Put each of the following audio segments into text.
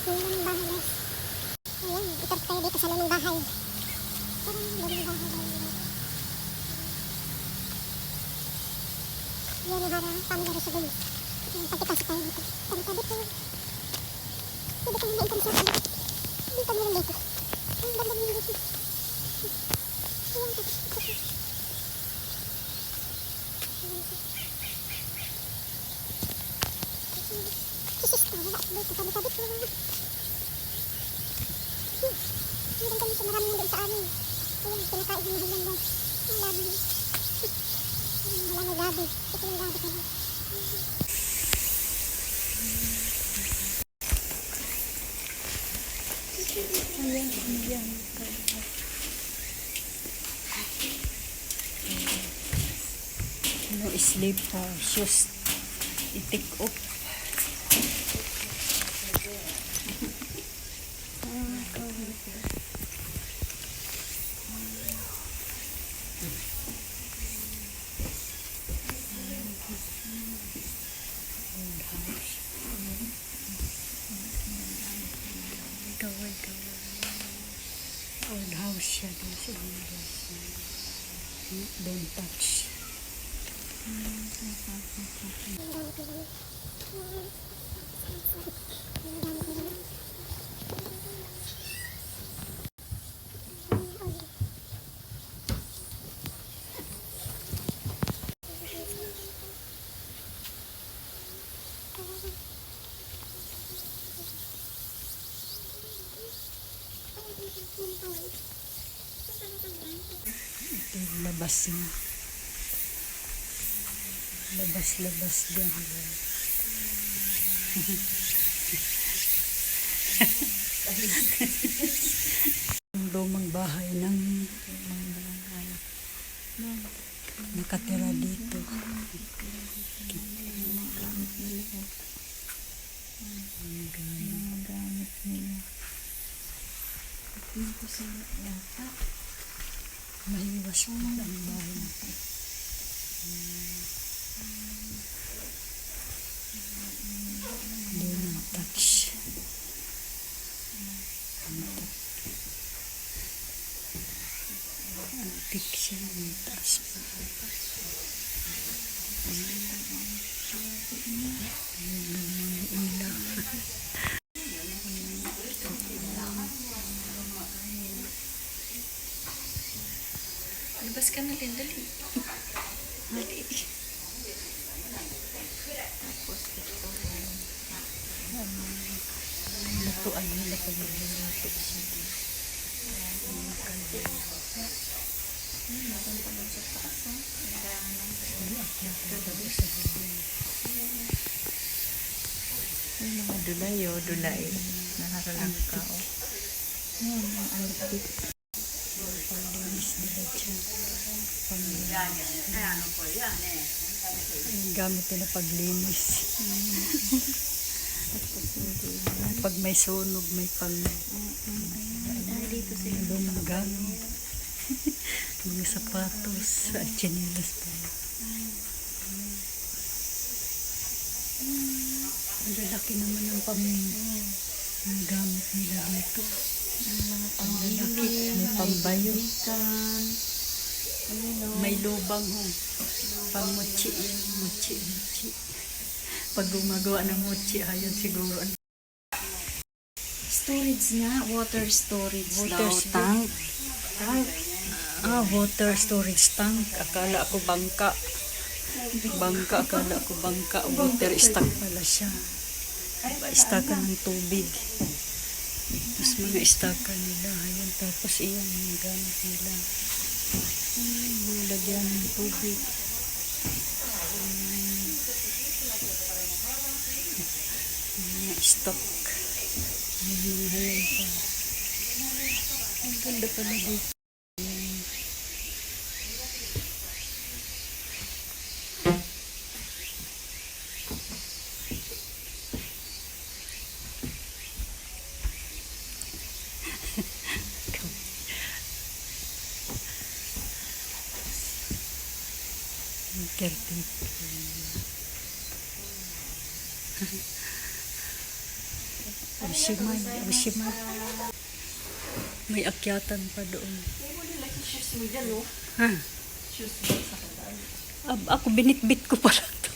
Yung lumang bahay guys. Ayan, ikot tayo dito sa lumang bahay. Parang lumang bahay daw yun. Yan yung harang family residence. Yung pagkipasok tayo dito. Tabi-tabi po. Pwede kami na-entrance na tabi. Hindi kami lang dito. Ang ganda nyo dito. Ayan, tapos ito. Kisis ka, wala ako dito. Tabi-tabi po. Ang ganda nito, marami nandun sa amin. Ayan, pinakain yung hanggang guys. Ang labi. Wala may gabi. Ito yung gabi kami. Ayan, ayan. No sleep for just itik up. Gaway. Old house siya doon sa don't touch. Ito yung labas na. Labas dyan. Yung lumang bahay ng nakatira dito. Ang gamit nila. Dito sa yata. Mahiwas po ang bahay. Don't touch. Antik siya ng taas pa. Labas ka na din, dali. Dali. Tapos ito. Lutuan nila pag magluluto siya. Meron pa lang sa taas, ha? Yung mga dulay, dulay. Nakakalang ka, Yan, ang antik. Palinis nila dyan. Ang gamit nila paglinis. Pag may sunog, may pang dito sila. lumgang. Mga sapatos at chinelas pa. Ang lalaki naman ang ang gamit nila dito. Ang lalaki, may pambayo. May lubang ho. Pang mochi yan. Mochi. Pag gumagawa ng mochi, ayun siguro. Storage nga, water storage Water tank. Water storage tank. Akala ko bangka. Akala ko bangka. Water stock pala siya. Istakan ng tubig. Tapos mga istakan nila. Ayan, tapos iyan yung gamit nila. Mga lagyan ng tubig. Mga stock. Ayan pa. Ang ganda pala dito. Caretaker. Ushimay, Ushimay. May akyatan pa doon. Ha? Ako binitbit ko pala to.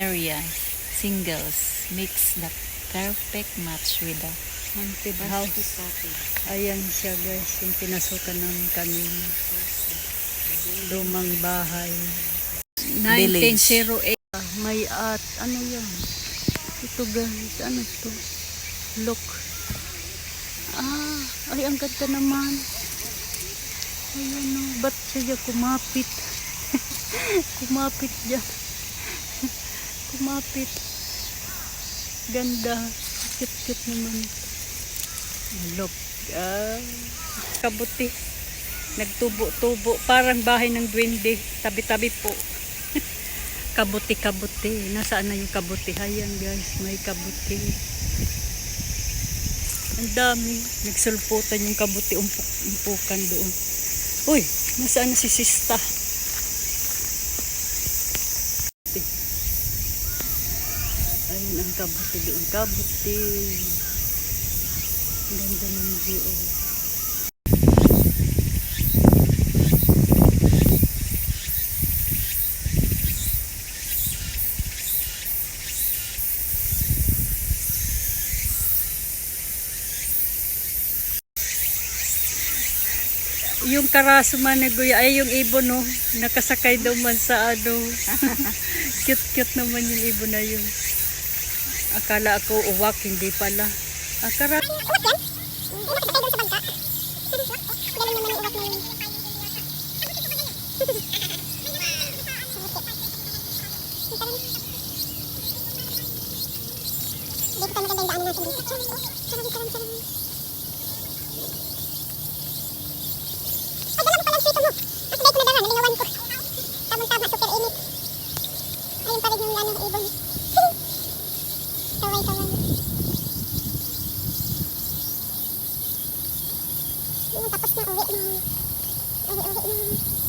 Area singles makes the perfect match with the Haunted house. Ayan siya guys, yung pinasukan namin kanina. Lumang bahay. Village. 1908. May ano yan? Ito guys, ano to? Look. Ay ang ganda naman. Ayan o, ba't siya kumapit? Kumapit dyan. Kumapit. Ganda. Cute-cute naman. Look. Kabuti. Nagtubo-tubo. Parang bahay ng duwende. Tabi-tabi po. Kabuti-kabuti. Nasaan na yung kabuti? Ayan guys, may kabuti. Ang dami. Nagsulputan yung kabuti. Umpukan doon. Uy, nasaan na si Sista? Ayun ang kabuti doon. Kabuti. Ang ganda ng view. Yung karaso man na guya, ay yung ibon no, nakasakay daw man sa ano. Cute-cute naman yung ibon na yun. Akala ako uwak, hindi pala. Akara. Dito tayo maganda yung daanan natin dito. Charang. Ay, dala mo palang sito mo. At dahil ko na dahan, naligawan ko. Tamang-tama, super init. Ayun pa rin yung ano, ibon. Taway-taway. Yung tapos na uwi na. Uwi na.